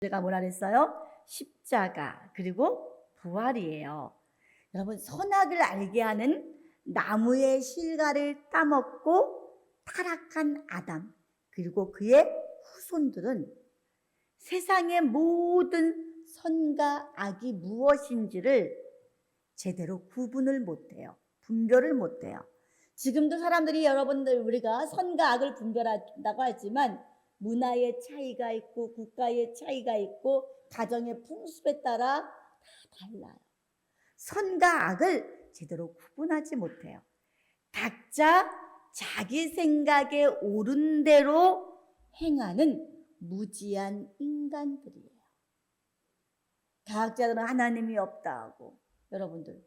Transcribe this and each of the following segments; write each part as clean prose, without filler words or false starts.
제가 뭐라 그랬어요? 십자가 그리고 부활이에요. 여러분, 선악을 알게 하는 나무의 실과를 따먹고 타락한 아담 그리고 그의 후손들은 세상의 모든 선과 악이 무엇인지를 제대로 구분을 못해요. 분별을 못해요. 지금도 사람들이 여러분들 우리가 선과 악을 분별한다고 하지만 문화의 차이가 있고 국가의 차이가 있고 가정의 풍습에 따라 다 달라요. 선과 악을 제대로 구분하지 못해요. 각자 자기 생각에 옳은 대로 행하는 무지한 인간들이에요. 과학자들은 하나님이 없다 하고, 여러분들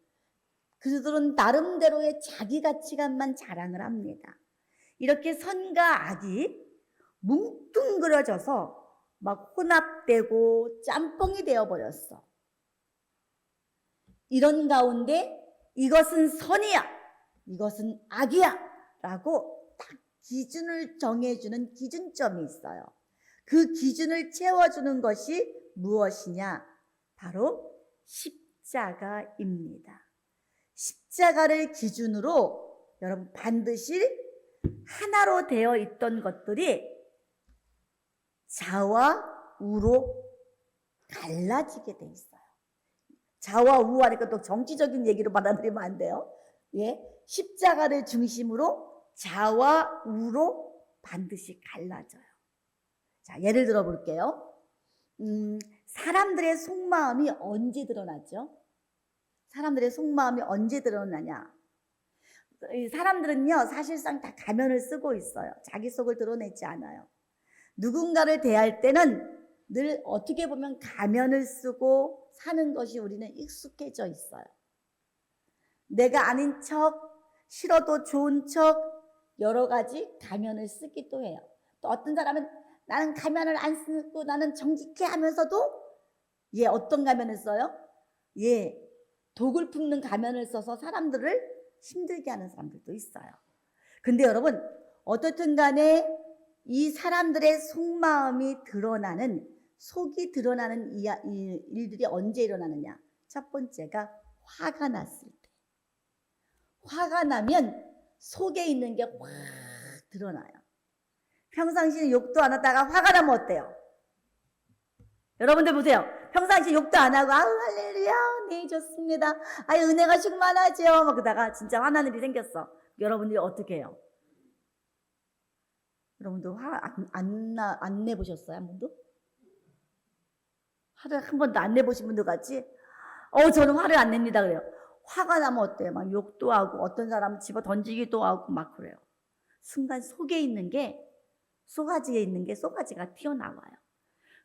그들은 나름대로의 자기 가치관만 자랑을 합니다. 이렇게 선과 악이 뭉뚱그려져서 막 혼합되고 짬뽕이 되어버렸어. 이런 가운데 이것은 선이야, 이것은 악이야 라고 딱 기준을 정해주는 기준점이 있어요. 그 기준을 채워주는 것이 무엇이냐? 바로 십자가입니다. 십자가를 기준으로 여러분 반드시 하나로 되어 있던 것들이 좌와 우로 갈라지게 돼 있어요. 좌와 우 하니까 또 정치적인 얘기로 받아들이면 안 돼요. 예, 십자가를 중심으로 좌와 우로 반드시 갈라져요. 자, 예를 들어 볼게요. 사람들의 속마음이 언제 드러나죠? 사람들의 속마음이 언제 드러나냐? 사람들은요, 사실상 다 가면을 쓰고 있어요. 자기 속을 드러내지 않아요. 누군가를 대할 때는 늘 어떻게 보면 가면을 쓰고 사는 것이 우리는 익숙해져 있어요. 내가 아닌 척, 싫어도 좋은 척, 여러 가지 가면을 쓰기도 해요. 또 어떤 사람은 나는 가면을 안 쓰고 나는 정직해 하면서도 어떤 가면을 써요? 독을 품는 가면을 써서 사람들을 힘들게 하는 사람들도 있어요. 근데 여러분, 어떻든 간에 이 사람들의 속마음이 드러나는, 속이 드러나는 일들이 언제 일어나느냐? 첫 번째가 화가 났을 때. 화가 나면 속에 있는 게 확 드러나요. 평상시에 욕도 안 하다가 화가 나면 어때요? 여러분들 보세요. 평상시에 욕도 안 하고 아우 할렐루야 네 좋습니다. 아유 은혜가 충만하죠. 막 그러다가 진짜 화나는 일이 생겼어. 여러분들이 어떻게 해요? 여러분들 화 안 내보셨어요? 한 번도? 화를 한 번도 안 내보신 분들 같지? 저는 화를 안 냅니다 그래요. 화가 나면 어때요? 막 욕도 하고 어떤 사람은 집어 던지기도 하고 막 그래요. 순간 속에 있는 게 쏘가지에 있는 게 쏘가지가 튀어나와요.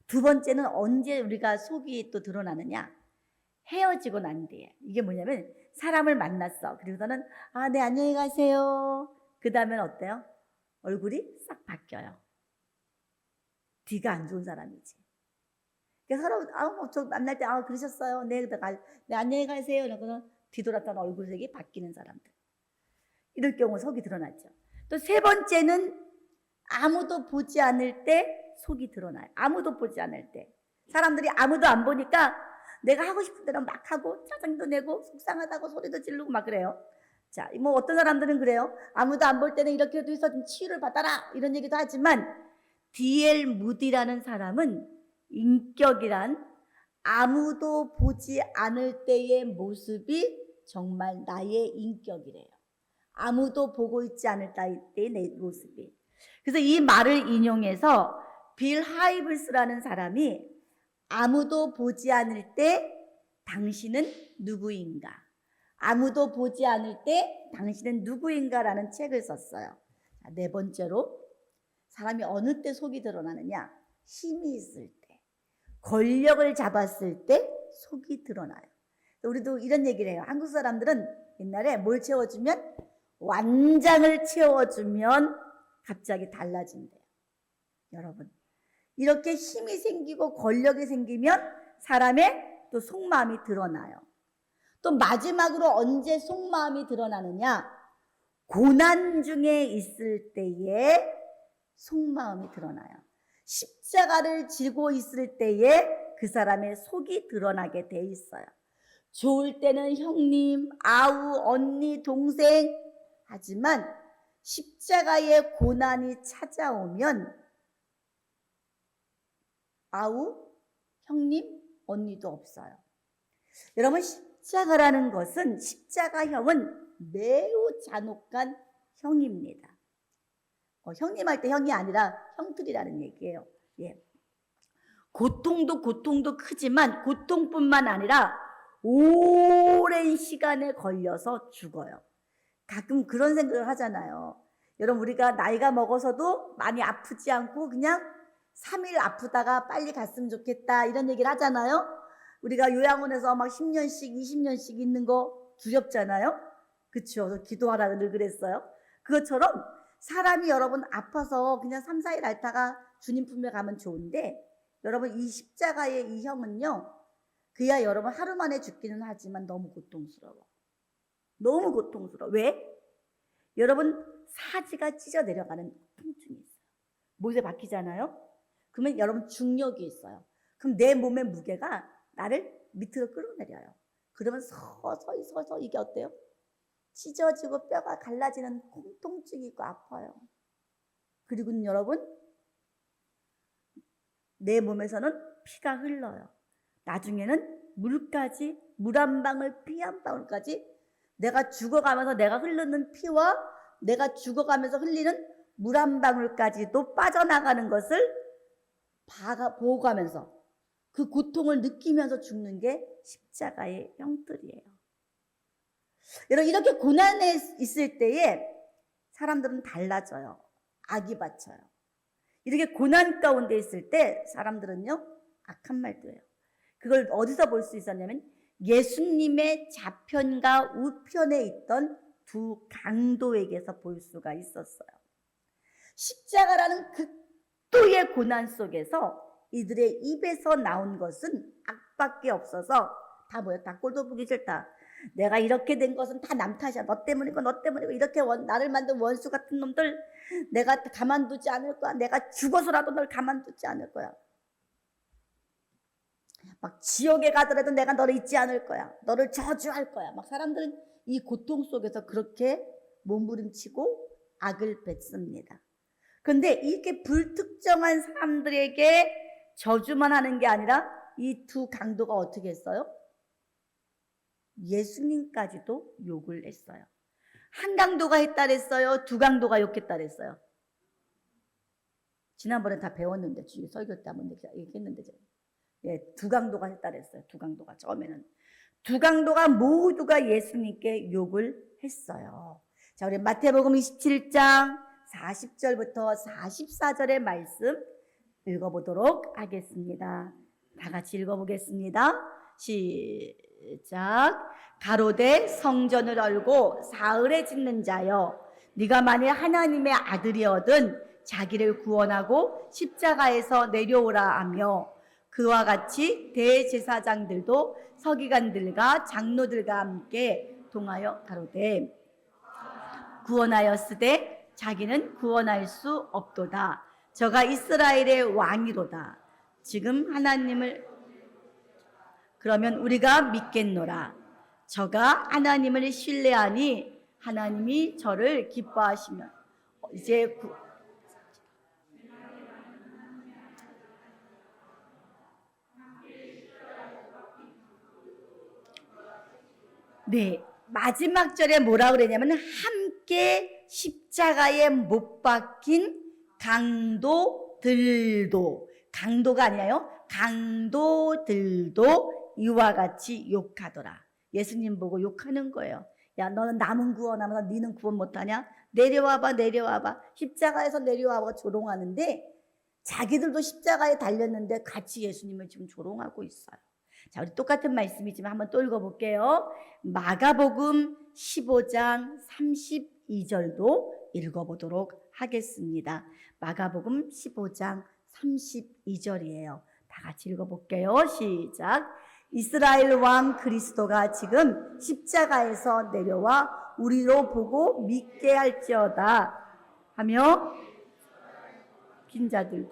두 번째는 언제 우리가 속이 또 드러나느냐? 헤어지고 난 뒤에. 이게 뭐냐면 사람을 만났어. 그리고서는 네 안녕히 가세요. 그 다음엔 어때요? 얼굴이 싹 바뀌어요. 뒤가 안 좋은 사람이지. 서로 저 만날 때 그러셨어요. 네 안녕히 가세요. 이러고는 뒤돌았다가 얼굴색이 바뀌는 사람들. 이럴 경우 속이 드러나죠. 또 세 번째는 아무도 보지 않을 때 속이 드러나요. 아무도 보지 않을 때. 사람들이 아무도 안 보니까 내가 하고 싶은 대로 막 하고 짜증도 내고 속상하다고 소리도 지르고 막 그래요. 자, 뭐 어떤 사람들은 그래요. 아무도 안 볼 때는 이렇게도 해서 좀 치유를 받아라 이런 얘기도 하지만 D.L. 무디라는 사람은 인격이란 아무도 보지 않을 때의 모습이 정말 나의 인격이래요. 아무도 보고 있지 않을 때의 내 모습이. 그래서 이 말을 인용해서 빌 하이블스라는 사람이 아무도 보지 않을 때 당신은 누구인가? 아무도 보지 않을 때 당신은 누구인가? 라는 책을 썼어요. 네 번째로 사람이 어느 때 속이 드러나느냐? 힘이 있을 때, 권력을 잡았을 때 속이 드러나요. 우리도 이런 얘기를 해요. 한국 사람들은 옛날에 뭘 채워주면? 완장을 채워주면 갑자기 달라진대요. 여러분, 이렇게 힘이 생기고 권력이 생기면 사람의 또 속마음이 드러나요. 또 마지막으로 언제 속마음이 드러나느냐? 고난 중에 있을 때에 속마음이 드러나요. 십자가를 지고 있을 때에 그 사람의 속이 드러나게 돼 있어요. 좋을 때는 형님, 아우, 언니, 동생. 하지만 십자가의 고난이 찾아오면 아우, 형님, 언니도 없어요. 여러분, 십자가라는 것은, 십자가형은 매우 잔혹한 형입니다. 형님 할 때 형이 아니라 형틀이라는 얘기예요. 예. 고통도 크지만 고통뿐만 아니라 오랜 시간에 걸려서 죽어요. 가끔 그런 생각을 하잖아요. 여러분, 우리가 나이가 먹어서도 많이 아프지 않고 그냥 3일 아프다가 빨리 갔으면 좋겠다 이런 얘기를 하잖아요. 우리가 요양원에서 막 10년씩 20년씩 있는 거 두렵잖아요. 그렇죠? 기도하라 늘 그랬어요. 그것처럼 사람이 여러분 아파서 그냥 3, 4일 앓다가 주님 품에 가면 좋은데, 여러분 이 십자가의 이 형은요, 그야 여러분 하루 만에 죽기는 하지만 너무 고통스러워. 너무 고통스러워. 왜? 여러분 사지가 찢어 내려가는 통증이 있어요. 못에 박히잖아요. 그러면 여러분 중력이 있어요. 그럼 내 몸의 무게가 나를 밑으로 끌어내려요. 그러면 서서히 이게 어때요? 찢어지고 뼈가 갈라지는 통증이 있고 아파요. 그리고 여러분 내 몸에서는 피가 흘러요. 나중에는 물 한 방울, 피 한 방울까지, 내가 죽어가면서 내가 흐르는 피와 내가 죽어가면서 흘리는 물 한 방울까지도 빠져나가는 것을 보고가면서 그 고통을 느끼면서 죽는 게 십자가의 형틀이에요. 여러분, 이렇게 고난에 있을 때에 사람들은 달라져요. 악이 받쳐요. 이렇게 고난 가운데 있을 때 사람들은요, 악한 말도 해요. 그걸 어디서 볼 수 있었냐면 예수님의 좌편과 우편에 있던 두 강도에게서 볼 수가 있었어요. 십자가라는 극도의 고난 속에서 이들의 입에서 나온 것은 악밖에 없어서 다 뭐야? 다 꼴도 보기 싫다. 내가 이렇게 된 것은 다 남 탓이야. 너 때문이고 너 때문이고, 이렇게 나를 만든 원수 같은 놈들 내가 가만두지 않을 거야. 내가 죽어서라도 널 가만두지 않을 거야. 막 지옥에 가더라도 내가 너를 잊지 않을 거야. 너를 저주할 거야. 막 사람들은 이 고통 속에서 그렇게 몸부림치고 악을 뱉습니다. 그런데 이렇게 불특정한 사람들에게 저주만 하는 게 아니라 이 두 강도가 어떻게 했어요? 예수님까지도 욕을 했어요. 한 강도가 했다 그랬어요? 두 강도가 욕했다 그랬어요? 지난번에 다 배웠는데, 설교 때 한번 얘기했는데, 예, 두 강도가 했다 그랬어요. 두 강도가 처음에는. 두 강도가 모두가 예수님께 욕을 했어요. 자, 우리 마태복음 27장 40절부터 44절의 말씀 읽어보도록 하겠습니다. 다 같이 읽어보겠습니다. 시작. 가로되 성전을 얼고 사흘에 짓는 자여, 네가 만일 하나님의 아들이거든 자기를 구원하고 십자가에서 내려오라 하며, 그와 같이 대제사장들도 서기관들과 장로들과 함께 동하여 가로되 구원하였으되 자기는 구원할 수 없도다. 저가 이스라엘의 왕이로다. 지금 하나님을 그러면 우리가 믿겠노라. 저가 하나님을 신뢰하니 하나님이 저를 기뻐하시면 이제 네, 마지막 절에 뭐라고 그러냐면 함께 십자가에 못 박힌 강도들도, 강도가 아니에요. 강도들도 이와 같이 욕하더라. 예수님 보고 욕하는 거예요. 야, 너는 남은 구원하면서 너는 구원 못하냐? 내려와봐. 십자가에서 내려와봐. 조롱하는데 자기들도 십자가에 달렸는데 같이 예수님을 지금 조롱하고 있어요. 자, 우리 똑같은 말씀이지만 한번 또 읽어볼게요. 마가복음 15장 32절도 읽어보도록 하겠습니다. 마가복음 15장 32절이에요. 다 같이 읽어볼게요. 시작. 이스라엘 왕 그리스도가 지금 십자가에서 내려와 우리로 보고 믿게 할지어다 하며 긴 자들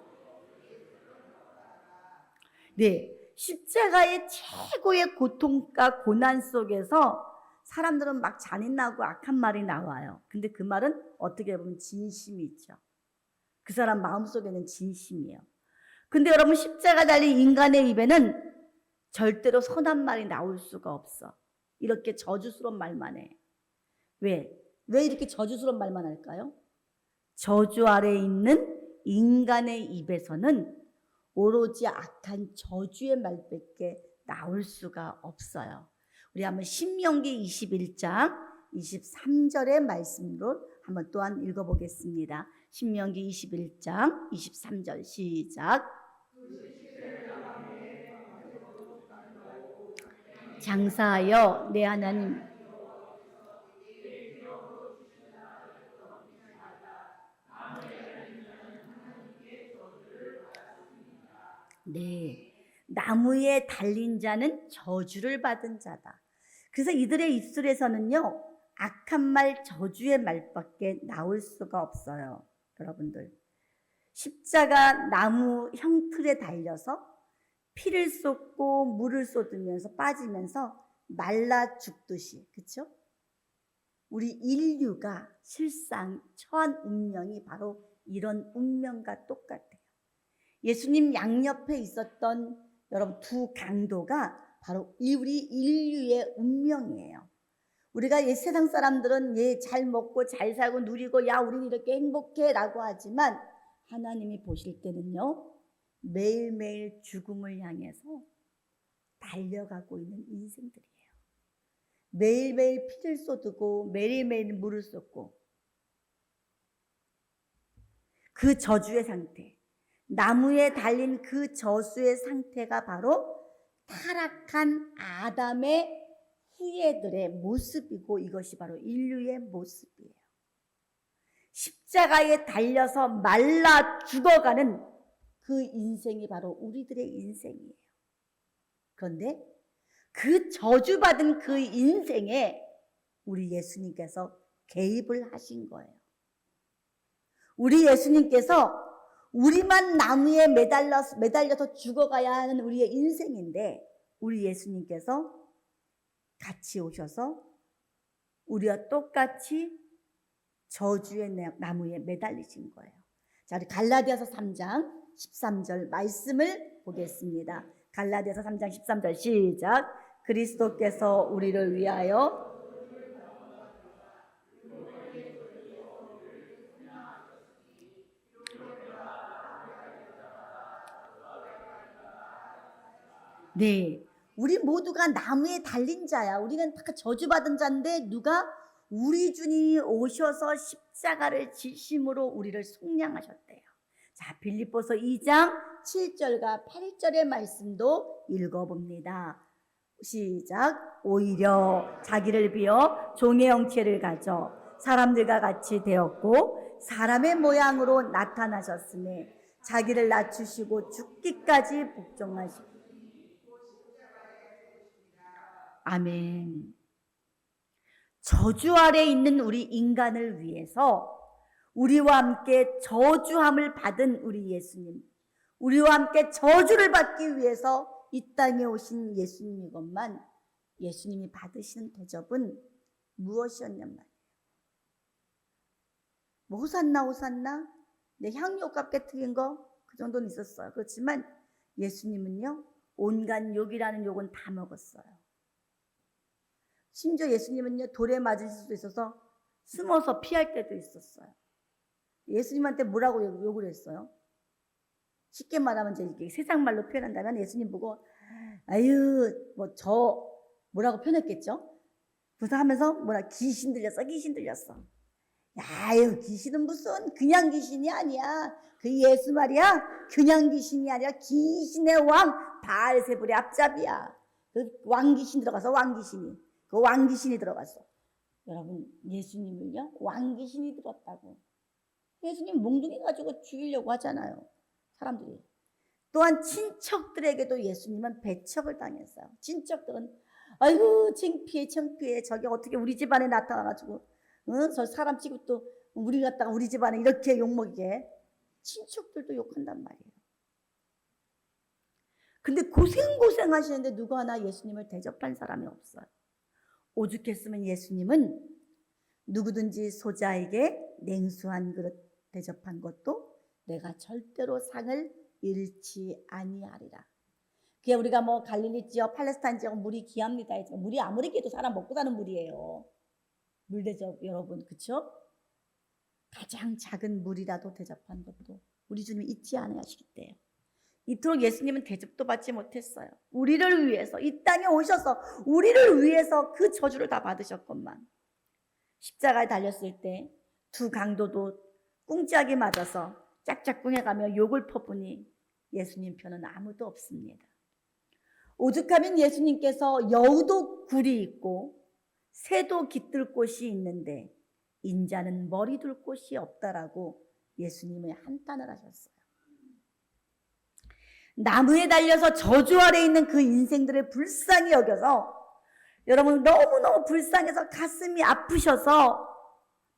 네, 십자가의 최고의 고통과 고난 속에서 사람들은 막 잔인하고 악한 말이 나와요. 근데 그 말은 어떻게 보면 진심이 있죠. 그 사람 마음속에는 진심이에요. 근데 여러분, 십자가 달린 인간의 입에는 절대로 선한 말이 나올 수가 없어. 이렇게 저주스러운 말만 해. 왜? 왜 이렇게 저주스러운 말만 할까요? 저주 아래에 있는 인간의 입에서는 오로지 악한 저주의 말밖에 나올 수가 없어요. 우리 한번 신명기 21장 23절의 말씀으로 한번 또한 읽어보겠습니다. 신명기 21장 23절 시작. 장사하여 내 하나님 네, 나무에 달린 자는 저주를 받은 자다. 그래서 이들의 입술에서는요, 악한 말, 저주의 말밖에 나올 수가 없어요. 여러분들, 십자가 나무 형틀에 달려서 피를 쏟고 물을 쏟으면서 빠지면서 말라 죽듯이, 그렇죠? 우리 인류가 실상 처한 운명이 바로 이런 운명과 똑같아요. 예수님 양옆에 있었던 여러분 두 강도가 바로 우리 인류의 운명이에요. 우리가 세상 사람들은 잘 먹고 잘 살고 누리고 야 우리는 이렇게 행복해 라고 하지만 하나님이 보실 때는요, 매일매일 죽음을 향해서 달려가고 있는 인생들이에요. 매일매일 피를 쏟고 매일매일 물을 쏟고 그 저주의 상태, 나무에 달린 그 저주의 상태가 바로 타락한 아담의 후예들의 모습이고 이것이 바로 인류의 모습이에요. 십자가에 달려서 말라 죽어가는 그 인생이 바로 우리들의 인생이에요. 그런데 그 저주받은 그 인생에 우리 예수님께서 개입을 하신 거예요. 우리 예수님께서 우리만 나무에 매달려서 죽어가야 하는 우리의 인생인데 우리 예수님께서 같이 오셔서 우리와 똑같이 저주의 나무에 매달리신 거예요. 자, 우리 갈라디아서 3장 13절 말씀을 보겠습니다. 갈라디아서 3장 13절 시작. 그리스도께서 우리를 위하여 네, 우리 모두가 나무에 달린 자야. 우리는 다 저주받은 자인데 누가? 우리 주님이 오셔서 십자가를 지심으로 우리를 속량하셨대요. 자, 빌립보서 2장 7절과 8절의 말씀도 읽어봅니다. 시작. 오히려 자기를 비어 종의 형체를 가져 사람들과 같이 되었고 사람의 모양으로 나타나셨으니 자기를 낮추시고 죽기까지 복종하시고. 아멘. 저주 아래 있는 우리 인간을 위해서 우리와 함께 저주함을 받은 우리 예수님, 우리와 함께 저주를 받기 위해서 이 땅에 오신 예수님이건만 예수님이 받으시는 대접은 무엇이었냔 말이에요. 뭐 호산나 호산나 내 향유 값게 트인 거 그 정도는 있었어요. 그렇지만 예수님은요, 온갖 욕이라는 욕은 다 먹었어요. 심지어 예수님은요, 돌에 맞으실 수도 있어서 숨어서 피할 때도 있었어요. 예수님한테 뭐라고 욕을 했어요? 쉽게 말하면 이제 세상 말로 표현한다면 예수님 보고 아유 뭐라고 표현했겠죠? 그래서 하면서 귀신 들렸어, 귀신 들렸어. 야유, 귀신은 무슨 그냥 귀신이 아니야. 그 예수 말이야, 그냥 귀신이 아니라 귀신의 왕 바알세불의 앞잡이야. 그 왕귀신 들어가서 왕귀신이, 그 왕귀신이 들어갔어. 여러분, 예수님을요, 왕귀신이 들었다고. 예수님 몽둥이 가지고 죽이려고 하잖아요, 사람들이. 또한 친척들에게도 예수님은 배척을 당했어요. 친척들은 아이고 창피해 저게 어떻게 우리 집안에 나타나가지고 저 사람 치고 또 우리 갔다가 우리 집안에 이렇게 욕먹이게. 친척들도 욕한단 말이에요. 근데 고생 하시는데 누구 하나 예수님을 대접한 사람이 없어요. 오죽했으면 예수님은 누구든지 소자에게 냉수 한 그릇 대접한 것도 내가 절대로 상을 잃지 아니하리라. 그게 우리가 뭐 갈릴리 지역, 팔레스타인 지역 물이 귀합니다. 물이 아무리 귀해도 사람 먹고 사는 물이에요. 물 대접 여러분, 그렇죠? 가장 작은 물이라도 대접한 것도 우리 주님이 잊지 않으시겠대요. 이토록 예수님은 대접도 받지 못했어요. 우리를 위해서 이 땅에 오셔서 우리를 위해서 그 저주를 다 받으셨건만 십자가에 달렸을 때 두 강도도 꿍짝이 맞아서 짝짝꿍해가며 욕을 퍼부니 예수님 편은 아무도 없습니다. 오죽하면 예수님께서 여우도 굴이 있고 새도 깃들 곳이 있는데 인자는 머리 둘 곳이 없다라고 예수님의 한탄을 하셨어요. 나무에 달려서 저주 아래 있는 그 인생들을 불쌍히 여겨서 여러분 너무너무 불쌍해서 가슴이 아프셔서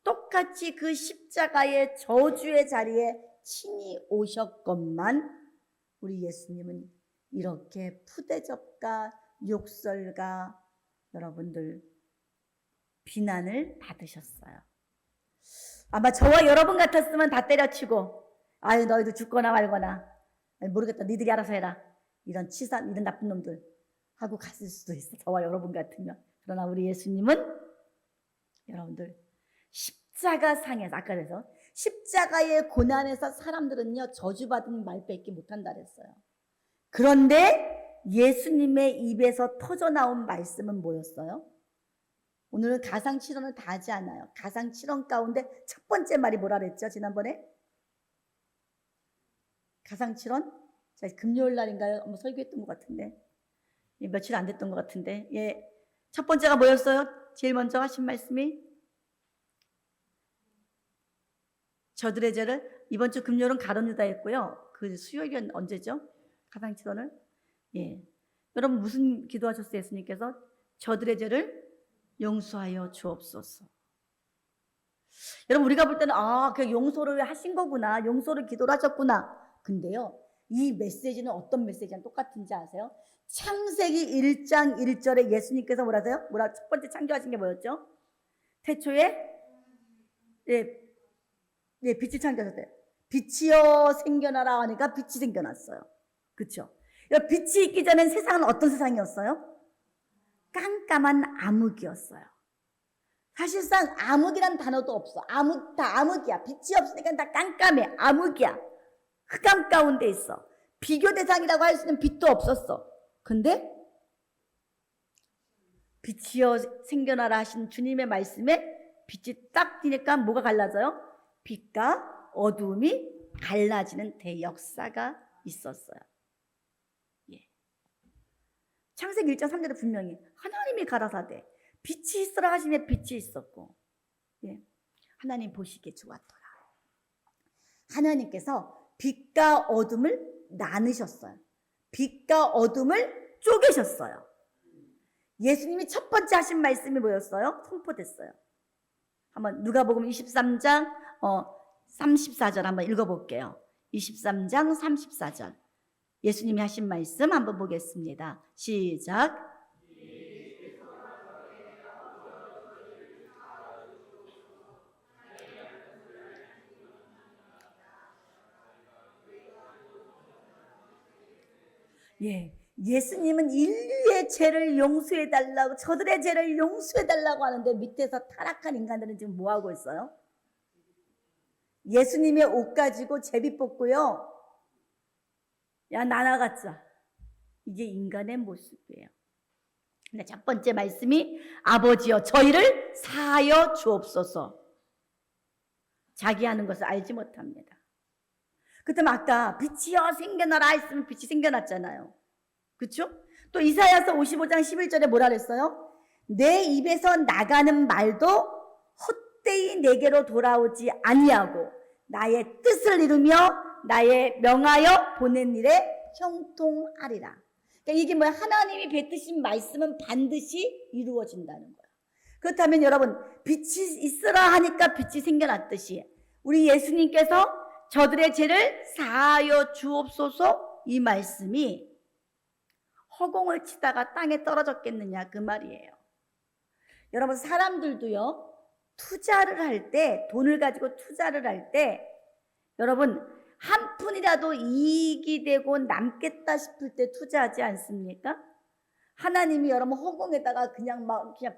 똑같이 그 십자가의 저주의 자리에 친히 오셨건만 우리 예수님은 이렇게 푸대접과 욕설과 여러분들 비난을 받으셨어요. 아마 저와 여러분 같았으면 다 때려치고 아유 너희도 죽거나 말거나 모르겠다 니들이 알아서 해라 이런 치산 이런 나쁜 놈들 하고 갔을 수도 있어. 저와 여러분 같으면. 그러나 우리 예수님은 여러분들 십자가 상에서 아까 그래서 십자가의 고난에서 사람들은요 저주받은 말밖에 못한다 그랬어요. 그런데 예수님의 입에서 터져나온 말씀은 뭐였어요? 오늘은 가상칠언을 다 하지 않아요. 가상칠언 가운데 첫 번째 말이 뭐라 그랬죠? 지난번에? 가상칠언? 금요일 날인가요? 한번 설교했던 것 같은데 며칠 안 됐던 것 같은데 예, 첫 번째가 뭐였어요? 제일 먼저 하신 말씀이 저들의 죄를 이번 주 금요일은 가론유다 했고요. 그 수요일은 언제죠? 가상칠언을 예, 여러분 무슨 기도하셨어요? 예수님께서 저들의 죄를 용서하여 주옵소서. 여러분 우리가 볼 때는 그 용서를 하신 거구나. 용서를 기도를 하셨구나. 근데요. 이 메시지는 어떤 메시지랑 똑같은지 아세요? 창세기 1장 1절에 예수님께서 뭐라세요? 첫 번째 창조하신 게 뭐였죠? 태초에 빛이 창조하셨대요. 빛이여 생겨나라 하니까 빛이 생겨났어요. 그렇죠? 빛이 있기 전엔 세상은 어떤 세상이었어요? 깜깜한 암흑이었어요. 사실상 암흑이란 단어도 없어. 다 암흑이야. 빛이 없으니까 다 깜깜해. 암흑이야. 흑암 가운데 있어. 비교 대상이라고 할 수 있는 빛도 없었어. 근데 빛이여 생겨나라 하신 주님의 말씀에 빛이 딱 띄니까 뭐가 갈라져요? 빛과 어두움이 갈라지는 대역사가 있었어요. 예. 창세기 1장 3절에 분명히 하나님이 가라사대 빛이 있으라 하시며 빛이 있었고 예. 하나님 보시기에 좋았더라. 하나님께서 빛과 어둠을 나누셨어요. 빛과 어둠을 쪼개셨어요. 예수님이 첫 번째 하신 말씀이 뭐였어요? 선포됐어요. 한번 누가복음 23장 34절 한번 읽어볼게요. 23장 34절 예수님이 하신 말씀 한번 보겠습니다. 시작. 예, 예수님은 인류의 죄를 용서해달라고 저들의 죄를 용서해달라고 하는데 밑에서 타락한 인간들은 지금 뭐하고 있어요? 예수님의 옷 가지고 제비 뽑고요. 야 나 나갔자. 이게 인간의 모습이에요. 근데 첫 번째 말씀이 아버지여 저희를 사하여 주옵소서. 자기 하는 것을 알지 못합니다. 그렇다면 아까 빛이여 생겨나라 했으면 빛이 생겨났잖아요. 그렇죠? 또 이사야서 55장 11절에 뭐라 그랬어요? 내 입에서 나가는 말도 헛되이 내게로 돌아오지 아니하고 나의 뜻을 이루며 나의 명하여 보낸 일에 형통하리라. 그러니까 이게 뭐야? 하나님이 뱉으신 말씀은 반드시 이루어진다는 거예요. 그렇다면 여러분 빛이 있으라 하니까 빛이 생겨났듯이 우리 예수님께서 저들의 죄를 사하여 주옵소서 이 말씀이 허공을 치다가 땅에 떨어졌겠느냐 그 말이에요. 여러분 사람들도요 투자를 할 때, 돈을 가지고 투자를 할 때 여러분 한 푼이라도 이익이 되고 남겠다 싶을 때 투자하지 않습니까? 하나님이 여러분 허공에다가 그냥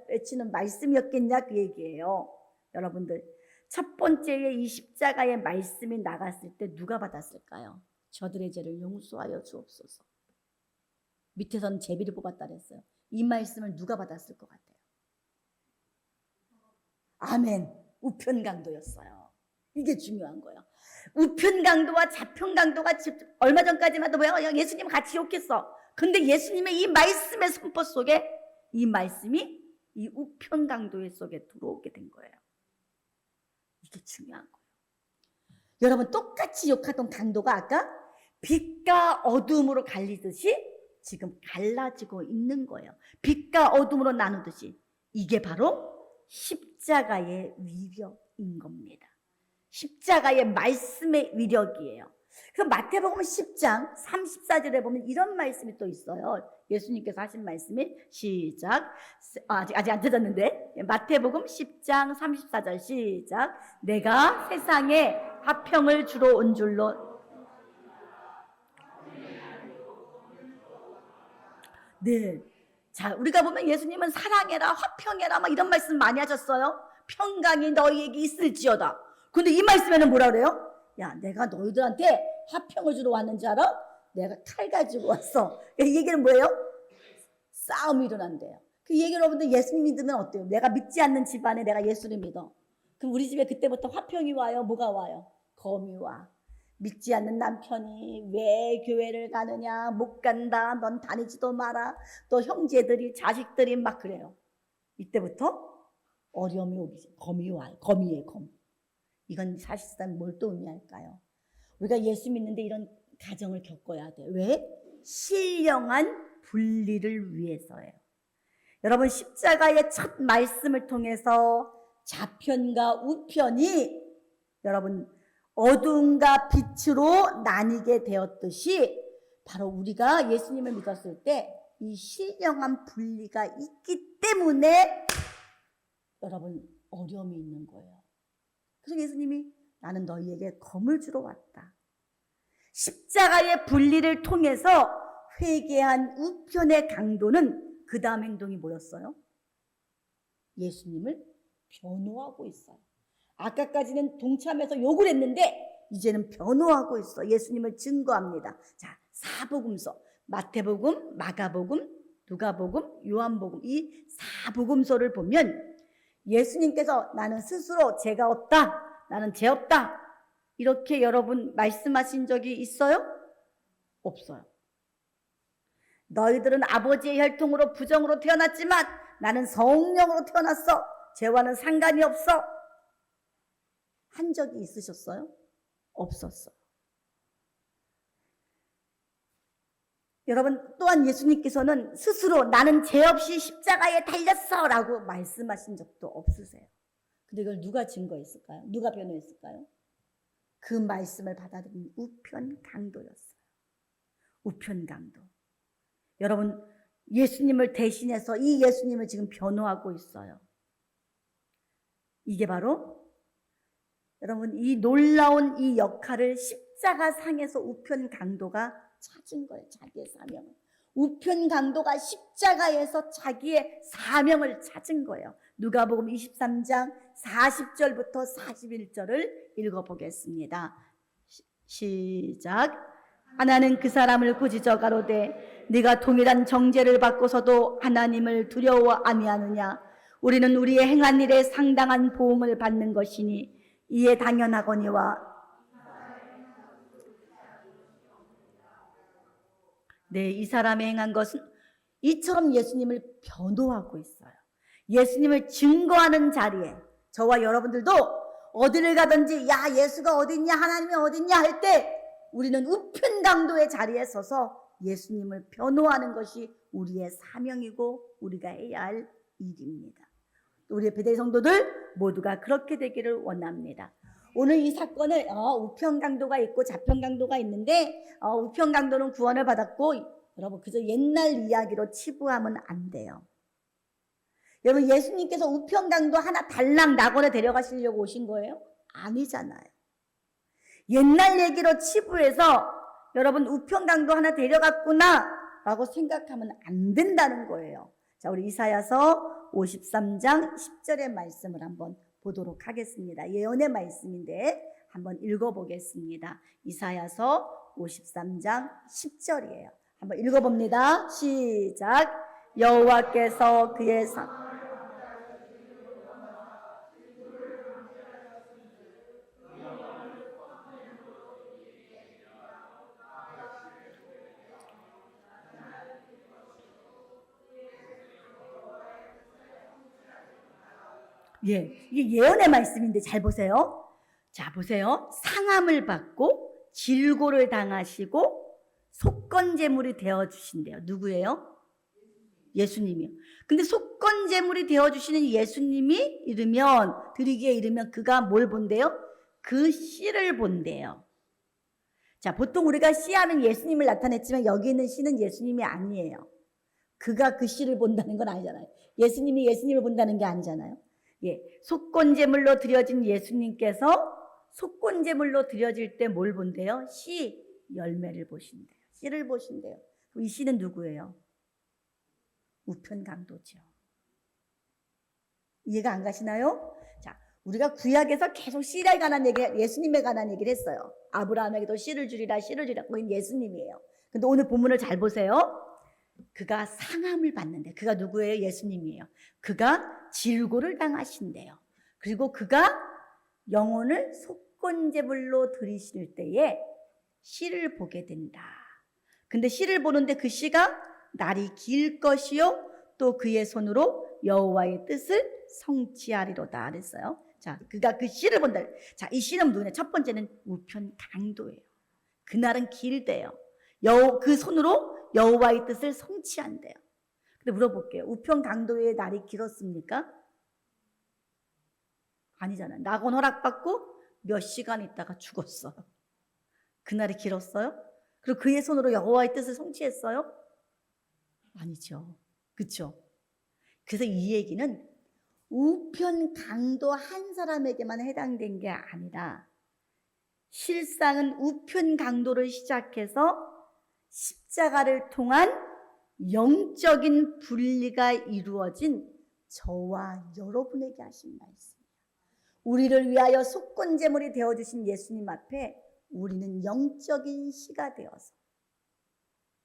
외치는 말씀이었겠냐 그 얘기예요. 여러분들 첫 번째에 이 십자가의 말씀이 나갔을 때 누가 받았을까요? 저들의 죄를 용서하여 주옵소서. 밑에서는 제비를 뽑았다 그랬어요. 이 말씀을 누가 받았을 것 같아요? 아멘. 우편강도였어요. 이게 중요한 거예요. 우편강도와 좌편강도가 얼마 전까지만 해도 뭐야? 예수님 같이 욕했어. 근데 예수님의 이 말씀의 선포 속에 이 말씀이 이 우편강도 속에 들어오게 된 거예요. 이게 중요한 거예요. 여러분 똑같이 욕하던 강도가 아까 빛과 어둠으로 갈리듯이 지금 갈라지고 있는 거예요. 빛과 어둠으로 나누듯이. 이게 바로 십자가의 위력인 겁니다. 십자가의 말씀의 위력이에요. 그럼 마태복음 10장 34절에 보면 이런 말씀이 또 있어요. 예수님께서 하신 말씀이 시작. 아직 안 찾았는데 마태복음 10장 34절 시작. 내가 세상에 화평을 주러 온 줄로. 네. 자, 우리가 보면 예수님은 사랑해라, 화평해라 막 이런 말씀 많이 하셨어요. 평강이 너희에게 있을지어다. 근데 이 말씀에는 뭐라 그래요? 야, 내가 너희들한테 화평을 주러 왔는지 알아? 내가 칼 가지고 왔어. 이 얘기는 뭐예요? 싸움이 일어난대요. 그 얘기 여러분들 예수님 믿으면 어때요? 내가 믿지 않는 집안에 내가 예수를 믿어. 그럼 우리 집에 그때부터 화평이 와요? 뭐가 와요? 검이 와. 믿지 않는 남편이 왜 교회를 가느냐, 못 간다, 넌 다니지도 마라. 또 형제들이, 자식들이 막 그래요. 이때부터 어려움이 오기, 검이 와요. 검이에요, 검. 이건 사실상 뭘 또 의미할까요? 우리가 예수 믿는데 이런 가정을 겪어야 돼요. 왜? 신령한 분리를 위해서예요. 여러분 십자가의 첫 말씀을 통해서 좌편과 우편이 여러분 어둠과 빛으로 나뉘게 되었듯이 바로 우리가 예수님을 믿었을 때 이 신령한 분리가 있기 때문에 여러분 어려움이 있는 거예요. 그래서 예수님이 나는 너희에게 검을 주러 왔다. 십자가의 분리를 통해서 회개한 우편의 강도는 그 다음 행동이 뭐였어요? 예수님을 변호하고 있어요. 아까까지는 동참해서 욕을 했는데 이제는 변호하고 있어. 예수님을 증거합니다. 자, 사복음서 마태복음, 마가복음, 누가복음, 요한복음 이 사복음서를 보면 예수님께서 나는 스스로 죄가 없다, 나는 죄 없다 이렇게 여러분 말씀하신 적이 있어요? 없어요. 너희들은 아버지의 혈통으로 부정으로 태어났지만 나는 성령으로 태어났어. 죄와는 상관이 없어. 한 적이 있으셨어요? 없었어요. 여러분 또한 예수님께서는 스스로 나는 죄 없이 십자가에 달렸어 라고 말씀하신 적도 없으세요. 근데 이걸 누가 증거했을까요? 누가 변호했을까요? 그 말씀을 받아들인 우편강도였어요. 우편강도. 여러분 예수님을 대신해서 이 예수님을 지금 변호하고 있어요. 이게 바로 여러분 이 놀라운 이 역할을 십자가 상에서 우편강도가 찾은 거예요. 자기의 사명을. 우편강도가 십자가에서 자기의 사명을 찾은 거예요. 누가복음 23장 40절부터 41절을 읽어보겠습니다. 시작. 하나는 그 사람을 꾸짖어 가로되 네가 동일한 정죄를 받고서도 하나님을 두려워 아니하느냐. 우리는 우리의 행한 일에 상당한 보응을 받는 것이니 이에 당연하거니와. 네, 이 사람이 행한 것은 이처럼 예수님을 변호하고 있어요. 예수님을 증거하는 자리에 저와 여러분들도 어디를 가든지 야 예수가 어딨냐 하나님이 어딨냐 할 때 우리는 우편강도의 자리에 서서 예수님을 변호하는 것이 우리의 사명이고 우리가 해야 할 일입니다. 우리의 배대 성도들 모두가 그렇게 되기를 원합니다. 오늘 이 사건을 우편강도가 있고 좌편강도가 있는데 우편강도는 구원을 받았고 여러분 그저 옛날 이야기로 치부하면 안 돼요. 여러분 예수님께서 우편강도 하나 달랑 낙원에 데려가시려고 오신 거예요? 아니잖아요. 옛날 얘기로 치부해서 여러분 우편강도 하나 데려갔구나 라고 생각하면 안 된다는 거예요. 자, 우리 이사야서 53장 10절의 말씀을 한번 보도록 하겠습니다. 예언의 말씀인데 한번 읽어보겠습니다. 이사야서 53장 10절이에요. 한번 읽어봅니다. 시작. 여호와께서 그의 이게 예언의 말씀인데 잘 보세요. 자, 보세요. 상함을 받고 질고를 당하시고 속건제물이 되어주신대요. 누구예요? 예수님이요. 근데 속건제물이 되어주시는 예수님이 드리기에 이르면 그가 뭘 본대요? 그 씨를 본대요. 자, 보통 우리가 씨하면 예수님을 나타냈지만 여기 있는 씨는 예수님이 아니에요. 그가 그 씨를 본다는 건 아니잖아요. 예수님이 예수님을 본다는 게 아니잖아요. 속건제물로 드려진 예수님께서 속건제물로 드려질 때 뭘 본대요? 씨, 열매를 보신대요. 씨를 보신대요. 이 씨는 누구예요? 우편강도죠. 이해가 안 가시나요? 자, 우리가 구약에서 계속 씨에 관한 얘기, 예수님에 관한 얘기를 했어요. 아브라함에게도 씨를 주리라, 씨를 주리라. 그건 예수님이에요. 근데 오늘 본문을 잘 보세요. 그가 상함을 받는데, 그가 누구예요? 예수님이에요. 그가 질고를 당하신대요. 그리고 그가 영혼을 속건제물로 드리실 때에 씨를 보게 된다. 근데 씨를 보는데 그 씨가 날이 길 것이요 또 그의 손으로 여호와의 뜻을 성취하리로다 그랬어요. 자, 그가 그 씨를 본다. 자, 이 씨는 누구냐? 첫 번째는 우편 강도예요. 그날은 길대요. 그 손으로 여호와의 뜻을 성취한대요. 근데 물어볼게요. 우편 강도의 날이 길었습니까? 아니잖아요. 낙원 허락받고 몇 시간 있다가 죽었어요. 그날이 길었어요? 그리고 그의 손으로 여호와의 뜻을 성취했어요? 아니죠. 그렇죠? 그래서 이 얘기는 우편 강도 한 사람에게만 해당된 게 아니라 실상은 우편 강도를 시작해서 십자가를 통한 영적인 분리가 이루어진 저와 여러분에게 하신 말씀이에요. 우리를 위하여 속건제물이 되어주신 예수님 앞에 우리는 영적인 씨가 되어서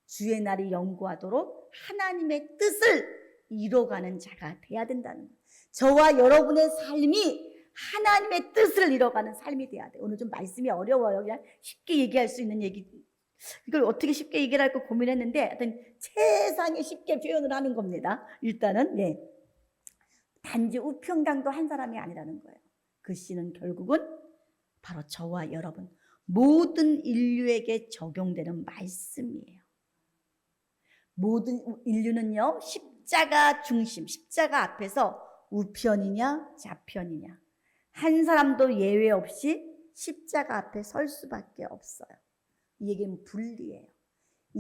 주의 날이 영구하도록 하나님의 뜻을 이뤄가는 자가 돼야 된다는 거예요. 저와 여러분의 삶이 하나님의 뜻을 이뤄가는 삶이 돼야 돼요. 오늘 좀 말씀이 어려워요. 그냥 쉽게 얘기할 수 있는 얘기, 이걸 어떻게 쉽게 얘기를 할까 고민했는데 하여튼 세상에 쉽게 표현을 하는 겁니다. 일단은 단지 우편강도 한 사람이 아니라는 거예요. 그 씨는 결국은 바로 저와 여러분 모든 인류에게 적용되는 말씀이에요. 모든 인류는요, 십자가 중심, 십자가 앞에서 우편이냐 좌편이냐 한 사람도 예외 없이 십자가 앞에 설 수밖에 없어요. 이 얘기는 분리예요.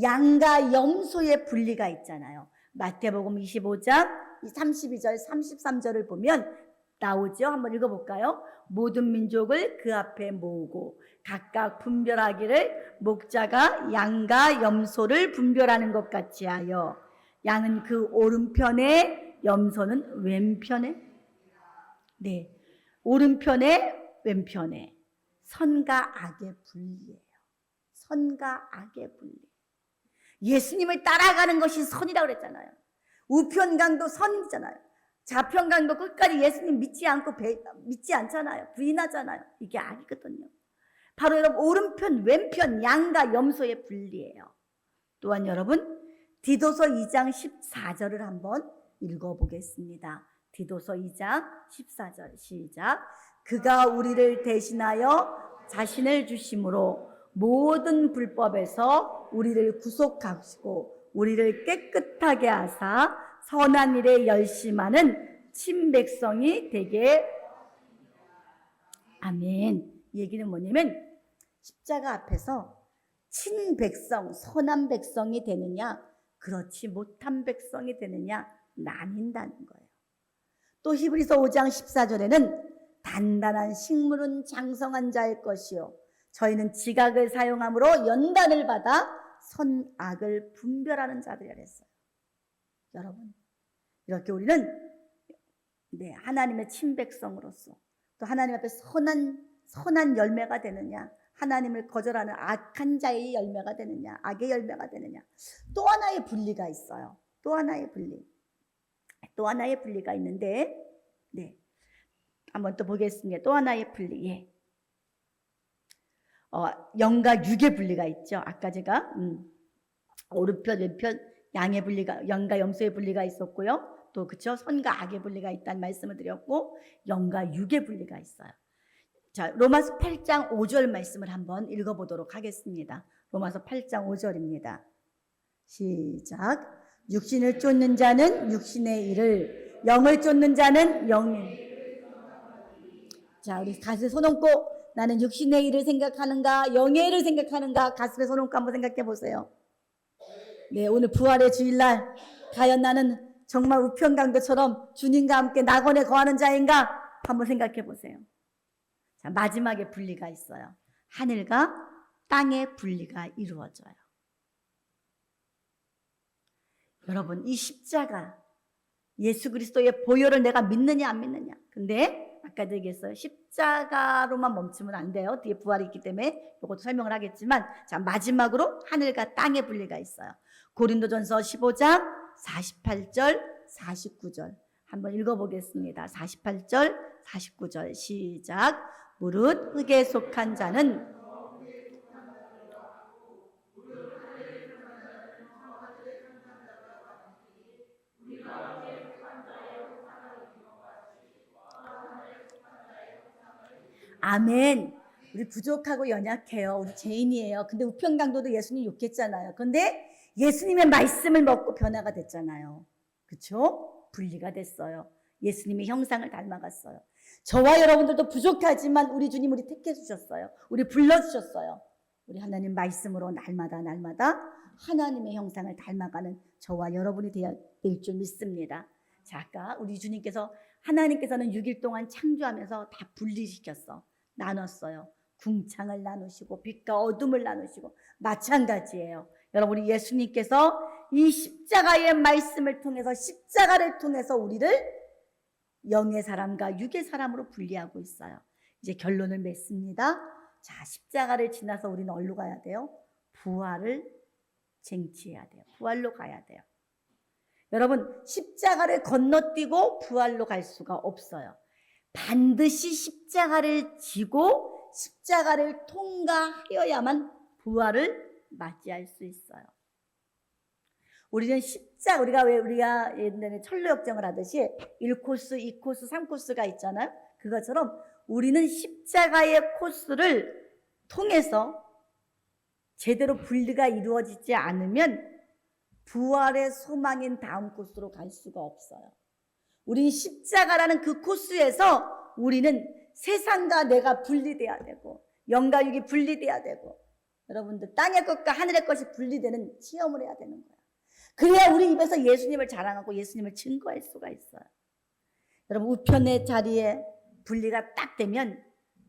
양과 염소의 분리가 있잖아요. 마태복음 25장 32절 33절을 보면 나오죠. 한번 읽어볼까요? 모든 민족을 그 앞에 모으고 각각 분별하기를 목자가 양과 염소를 분별하는 것 같이 하여 양은 그 오른편에 염소는 왼편에 오른편에 왼편에 선과 악의 분리예요. 선과 악의 분리. 예수님을 따라가는 것이 선이라고 그랬잖아요. 우편강도 선이잖아요. 좌편강도 끝까지 예수님 믿지 않잖아요. 부인하잖아요. 이게 악이거든요. 바로 여러분 오른편 왼편 양과 염소의 분리예요. 또한 여러분 디도서 2장 14절을 한번 읽어보겠습니다. 디도서 2장 14절 시작. 그가 우리를 대신하여 자신을 주심으로 모든 불법에서 우리를 구속하시고 우리를 깨끗하게 하사 선한 일에 열심하는 친백성이 되게. 아멘. 이 얘기는 뭐냐면 십자가 앞에서 친백성, 선한 백성이 되느냐, 그렇지 못한 백성이 되느냐 나뉜다는 거예요. 또 히브리서 5장 14절에는 단단한 식물은 장성한 자의 것이요 저희는 지각을 사용함으로 연단을 받아 선악을 분별하는 자들이라 했어요. 여러분, 이렇게 우리는 하나님의 친백성으로서 또 하나님 앞에 선한 열매가 되느냐, 하나님을 거절하는 악한 자의 열매가 되느냐, 악의 열매가 되느냐. 또 하나의 분리가 있어요. 또 하나의 분리가 있는데, 한번 또 보겠습니다. 또 하나의 분리. 영과 육의 분리가 있죠. 아까 제가 오른편, 왼편, 양의 분리가, 영과 염소의 분리가 있었고요. 또 그쵸, 선과 악의 분리가 있다는 말씀을 드렸고, 영과 육의 분리가 있어요. 자, 로마서 8장 5절 말씀을 한번 읽어보도록 하겠습니다. 로마서 8장 5절입니다. 시작. 육신을 쫓는 자는 육신의 일을, 영을 쫓는 자는 영의 일을. 자, 우리 가슴에 손 얹고 나는 육신의 일을 생각하는가, 영의 일을 생각하는가, 가슴에 손 얹고 한번 생각해 보세요. 네, 오늘 부활의 주일날 과연 나는 정말 우편강도처럼 주님과 함께 낙원에 거하는 자인가 한번 생각해 보세요. 자, 마지막에 분리가 있어요. 하늘과 땅의 분리가 이루어져요. 여러분, 이 십자가, 예수 그리스도의 보혈을 내가 믿느냐 안 믿느냐. 근데 아까도 얘기했어요. 십자가로만 멈추면 안 돼요. 뒤에 부활이 있기 때문에 이것도 설명을 하겠지만, 자, 마지막으로 하늘과 땅의 분리가 있어요. 고린도전서 15장 48절 49절 한번 읽어보겠습니다. 48절 49절 시작. 무릇 흙에 속한 자는 아멘. 우리 부족하고 연약해요. 우리 죄인이에요. 근데 우편강도도 예수님 욕했잖아요. 근데 예수님의 말씀을 먹고 변화가 됐잖아요. 그렇죠? 분리가 됐어요. 예수님의 형상을 닮아갔어요. 저와 여러분들도 부족하지만 우리 주님 우리 택해 주셨어요. 우리 불러주셨어요. 우리 하나님 말씀으로 날마다 하나님의 형상을 닮아가는 저와 여러분이 될 줄 믿습니다. 자, 아까 우리 주님께서 하나님께서는 6일 동안 창조하면서 다 분리시켰어. 나눴어요. 궁창을 나누시고 빛과 어둠을 나누시고 마찬가지예요. 여러분, 우리 예수님께서 이 십자가의 말씀을 통해서, 십자가를 통해서 우리를 영의 사람과 육의 사람으로 분리하고 있어요. 이제 결론을 맺습니다. 자, 십자가를 지나서 우리는 어디로 가야 돼요? 부활을 쟁취해야 돼요. 부활로 가야 돼요. 여러분, 십자가를 건너뛰고 부활로 갈 수가 없어요. 반드시 십자가를 지고 십자가를 통과하여야만 부활을 맞이할 수 있어요. 우리는 우리가 옛날에 철로 역정을 하듯이 1코스, 2코스, 3코스가 있잖아요. 그것처럼 우리는 십자가의 코스를 통해서 제대로 분리가 이루어지지 않으면 부활의 소망인 다음 코스로 갈 수가 없어요. 우리는 십자가라는 그 코스에서 우리는 세상과 내가 분리돼야 되고, 영과 육이 분리돼야 되고, 여러분들 땅의 것과 하늘의 것이 분리되는 체험을 해야 되는 거예요. 그래야 우리 입에서 예수님을 자랑하고 예수님을 증거할 수가 있어요. 여러분, 우편의 자리에 분리가 딱 되면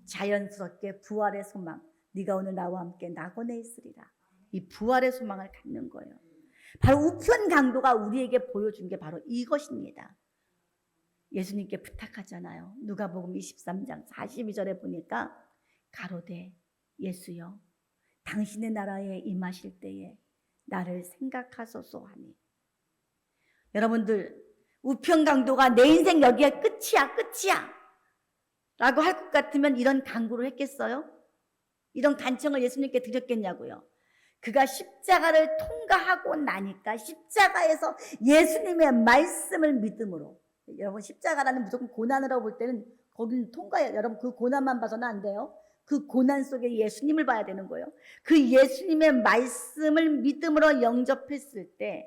자연스럽게 부활의 소망, 네가 오늘 나와 함께 낙원에 있으리라, 이 부활의 소망을 갖는 거예요. 바로 우편 강도가 우리에게 보여준 게 바로 이것입니다. 예수님께 부탁하잖아요. 누가복음 23장 42절에 보니까 가로되 예수여 당신의 나라에 임하실 때에 나를 생각하소서 하니. 여러분들, 우편 강도가 내 인생 여기가 끝이야 라고 할 것 같으면 이런 강구를 했겠어요? 이런 간청을 예수님께 드렸겠냐고요. 그가 십자가를 통과하고 나니까 십자가에서 예수님의 말씀을 믿음으로, 여러분 십자가라는 무조건 고난이라고 볼 때는 거기는 통과해요. 여러분 그 고난만 봐서는 안 돼요. 그 고난 속에 예수님을 봐야 되는 거예요. 그 예수님의 말씀을 믿음으로 영접했을 때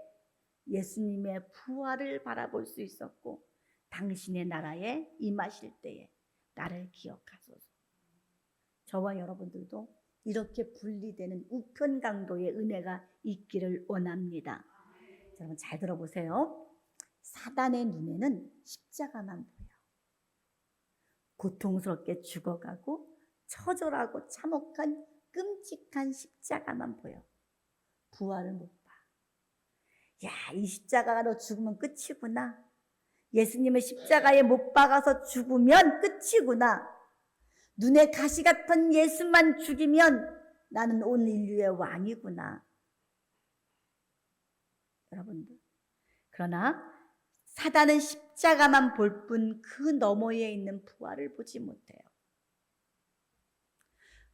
예수님의 부활을 바라볼 수 있었고, 당신의 나라에 임하실 때에 나를 기억하소서. 저와 여러분들도 이렇게 분리되는 우편 강도의 은혜가 있기를 원합니다. 여러분 잘 들어보세요. 사단의 눈에는 십자가만 보여. 고통스럽게 죽어가고 처절하고 참혹한 끔찍한 십자가만 보여. 부활을 못 봐. 야, 이 십자가로 죽으면 끝이구나. 예수님을 십자가에 못 박아서 죽으면 끝이구나. 눈에 가시 같은 예수만 죽이면 나는 온 인류의 왕이구나. 여러분들, 그러나 사단은 십자가만 볼 뿐 그 너머에 있는 부활을 보지 못해요.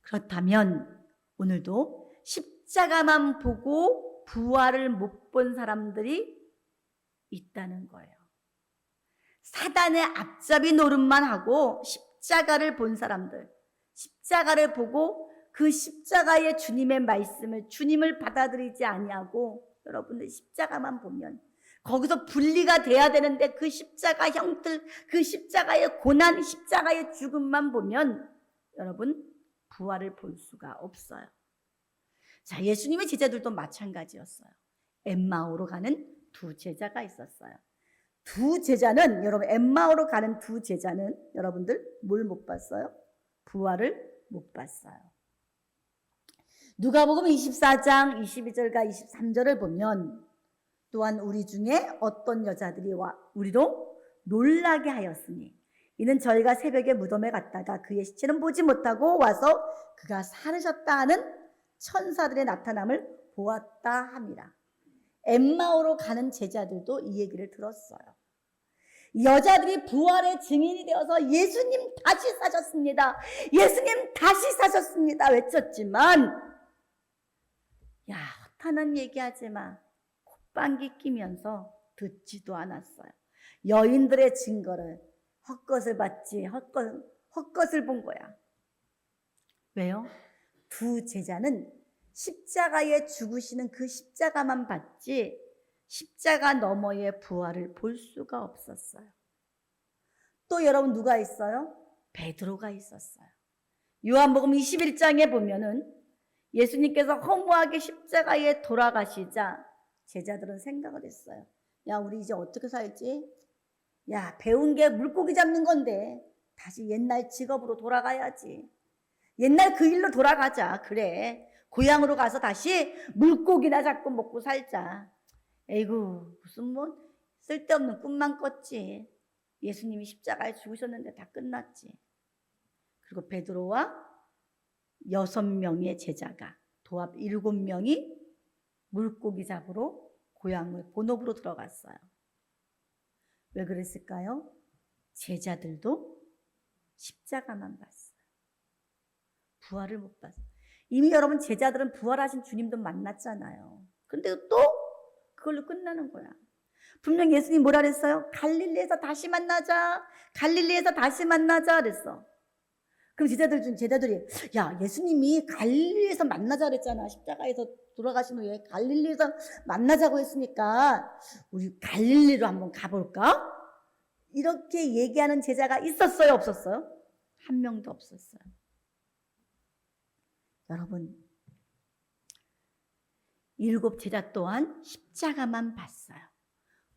그렇다면 오늘도 십자가만 보고 부활을 못 본 사람들이 있다는 거예요. 사단의 앞잡이 노릇만 하고 십자가를 본 사람들, 십자가를 보고 그 십자가의 주님의 말씀을, 주님을 받아들이지 아니하고 여러분들 십자가만 보면 거기서 분리가 돼야 되는데 그 십자가 형틀, 그 십자가의 고난, 십자가의 죽음만 보면 여러분 부활을 볼 수가 없어요. 자, 예수님의 제자들도 마찬가지였어요. 엠마오로 가는 두 제자가 있었어요. 두 제자는, 여러분 엠마오로 가는 두 제자는 여러분들 뭘 못 봤어요? 부활을 못 봤어요. 누가복음 24장 22절과 23절을 보면 또한 우리 중에 어떤 여자들이 우리로 놀라게 하였으니 이는 저희가 새벽에 무덤에 갔다가 그의 시체는 보지 못하고 와서 그가 살으셨다 하는 천사들의 나타남을 보았다 함이라. 엠마오로 가는 제자들도 이 얘기를 들었어요. 여자들이 부활의 증인이 되어서 예수님 다시 사셨습니다. 예수님 다시 사셨습니다. 외쳤지만 야, 허탄한 얘기하지 마. 콧방귀 끼면서 듣지도 않았어요. 여인들의 증거를 헛것을 봤지 헛것을 본 거야. 왜요? 두 제자는 십자가에 죽으시는 그 십자가만 봤지 십자가 너머의 부활을 볼 수가 없었어요. 또 여러분 누가 있어요? 베드로가 있었어요. 요한복음 21장에 보면은 예수님께서 허무하게 십자가에 돌아가시자 제자들은 생각을 했어요. 야, 우리 이제 어떻게 살지? 야, 배운 게 물고기 잡는 건데 다시 옛날 직업으로 돌아가야지. 옛날 그 일로 돌아가자. 그래, 고향으로 가서 다시 물고기나 잡고 먹고 살자. 에이구, 무슨 뭐 쓸데없는 꿈만 꿨지. 예수님이 십자가에 죽으셨는데 다 끝났지. 그리고 베드로와 6명의 제자가 도합 7명이 물고기 잡으러 고향을 본업으로 들어갔어요. 왜 그랬을까요? 제자들도 십자가만 봤어요. 부활을 못 봤어요. 이미 여러분 제자들은 부활하신 주님도 만났잖아요. 근데 또 그걸로 끝나는 거야. 분명 예수님 뭐라 그랬어요? 갈릴리에서 다시 만나자. 갈릴리에서 다시 만나자 그랬어. 그럼 제자들이 야, 예수님이 갈릴리에서 만나자 그랬잖아. 십자가에서 돌아가신 후에 갈릴리에서 만나자고 했으니까 우리 갈릴리로 한번 가볼까? 이렇게 얘기하는 제자가 있었어요, 없었어요? 한 명도 없었어요. 여러분, 7 제자 또한 십자가만 봤어요.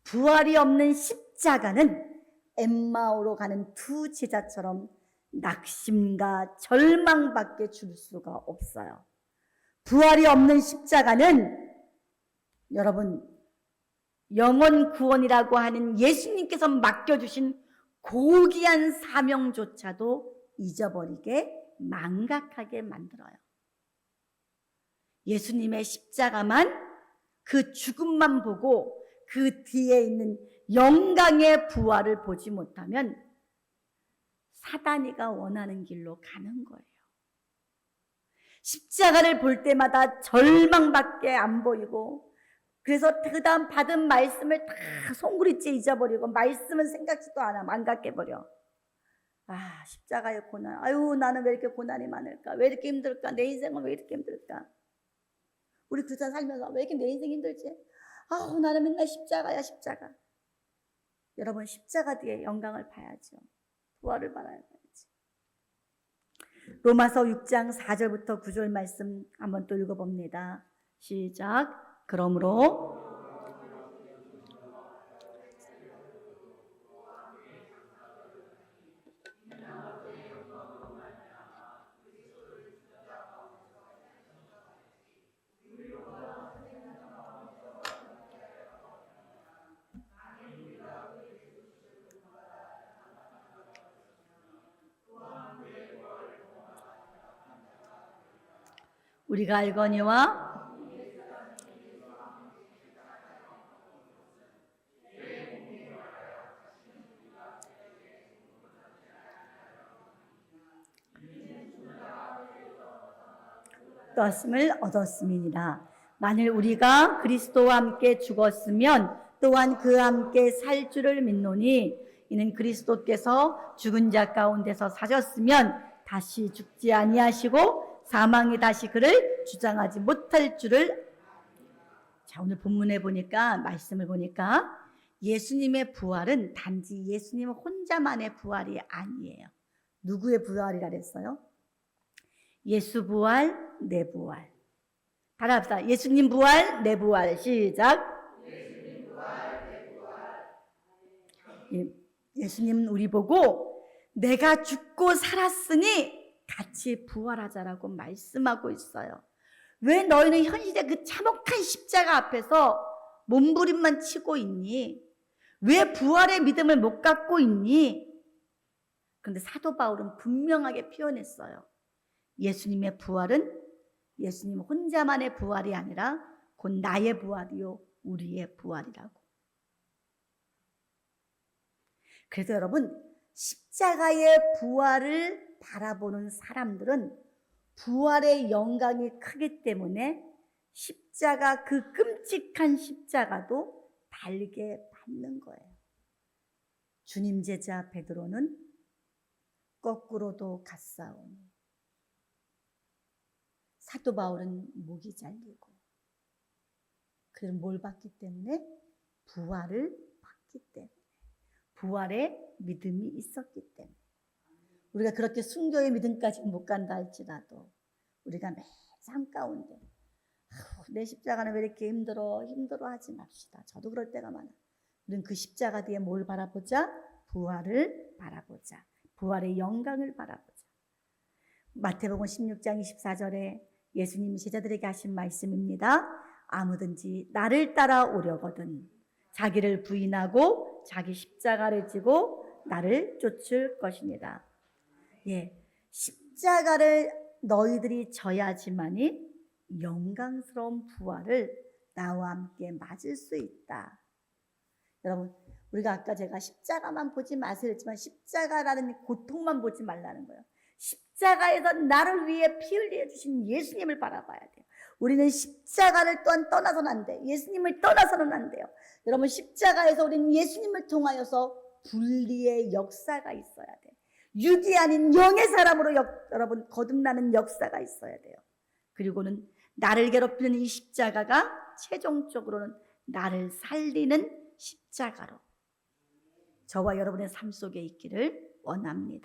부활이 없는 십자가는 엠마오로 가는 두 제자처럼 낙심과 절망밖에 줄 수가 없어요. 부활이 없는 십자가는 여러분 영원 구원이라고 하는 예수님께서 맡겨주신 고귀한 사명조차도 잊어버리게 망각하게 만들어요. 예수님의 십자가만, 그 죽음만 보고 그 뒤에 있는 영광의 부활을 보지 못하면 사단이가 원하는 길로 가는 거예요. 십자가를 볼 때마다 절망밖에 안 보이고, 그래서 그 다음 받은 말씀을 다 송구리째 잊어버리고 말씀은 생각지도 않아. 망각해버려. 아, 십자가의 고난. 아유, 나는 왜 이렇게 고난이 많을까? 왜 이렇게 힘들까? 내 인생은 왜 이렇게 힘들까? 우리 크리스찬 살면서 왜 이렇게 내 인생이 힘들지? 아우, 나는 맨날 십자가야, 십자가. 여러분, 십자가 뒤에 영광을 봐야죠. 부활을 받아야지. 로마서 6장 4절부터 9절 말씀 한번 또 읽어봅니다. 시작. 그러므로 우리가 알거니와 떴음을 얻었음이니라. 만일 우리가 그리스도와 함께 죽었으면 또한 그와 함께 살 줄을 믿노니 이는 그리스도께서 죽은 자 가운데서 사셨으면 다시 죽지 아니하시고 사망이 다시 그를 주장하지 못할 줄을. 자, 오늘 본문에 보니까, 말씀을 보니까 예수님의 부활은 단지 예수님 혼자만의 부활이 아니에요. 누구의 부활이라 그랬어요? 예수 부활, 내 부활. 다 합시다. 예수님 부활, 내 부활. 시작. 예수님 부활, 내 부활. 예수님은 우리 보고 내가 죽고 살았으니 같이 부활하자라고 말씀하고 있어요. 왜 너희는 현실의 그 참혹한 십자가 앞에서 몸부림만 치고 있니? 왜 부활의 믿음을 못 갖고 있니? 그런데 사도 바울은 분명하게 표현했어요. 예수님의 부활은 예수님 혼자만의 부활이 아니라 곧 나의 부활이요 우리의 부활이라고. 그래서 여러분, 십자가의 부활을 바라보는 사람들은 부활의 영광이 크기 때문에 십자가, 그 끔찍한 십자가도 달게 받는 거예요. 주님 제자 베드로는 거꾸로도 갔사오니, 사도 바울은 목이 잘리고, 그는 뭘 받기 때문에? 부활을 받기 때문에, 부활의 믿음이 있었기 때문에. 우리가 그렇게 순교의 믿음까지 못 간다 할지라도 우리가 매 삶 가운데 내 십자가는 왜 이렇게 힘들어하지 맙시다. 저도 그럴 때가 많아. 우리는 그 십자가 뒤에 뭘 바라보자? 부활을 바라보자. 부활의 영광을 바라보자. 마태복음 16장 24절에 예수님이 제자들에게 하신 말씀입니다. 아무든지 나를 따라오려거든 자기를 부인하고 자기 십자가를 지고 나를 쫓을 것이니라. 예, 십자가를 너희들이 져야지만이 영광스러운 부활을 나와 함께 맞을 수 있다. 여러분, 우리가 아까 제가 십자가만 보지 마세요 했지만 십자가라는 고통만 보지 말라는 거예요. 십자가에서 나를 위해 피 흘려 주신 예수님을 바라봐야 돼요. 우리는 십자가를 또한 떠나서는 안 돼요. 예수님을 떠나서는 안 돼요. 여러분, 십자가에서 우리는 예수님을 통하여서 분리의 역사가 있어야 돼요. 육이 아닌 영의 사람으로 여러분 거듭나는 역사가 있어야 돼요. 그리고는 나를 괴롭히는 이 십자가가 최종적으로는 나를 살리는 십자가로 저와 여러분의 삶 속에 있기를 원합니다.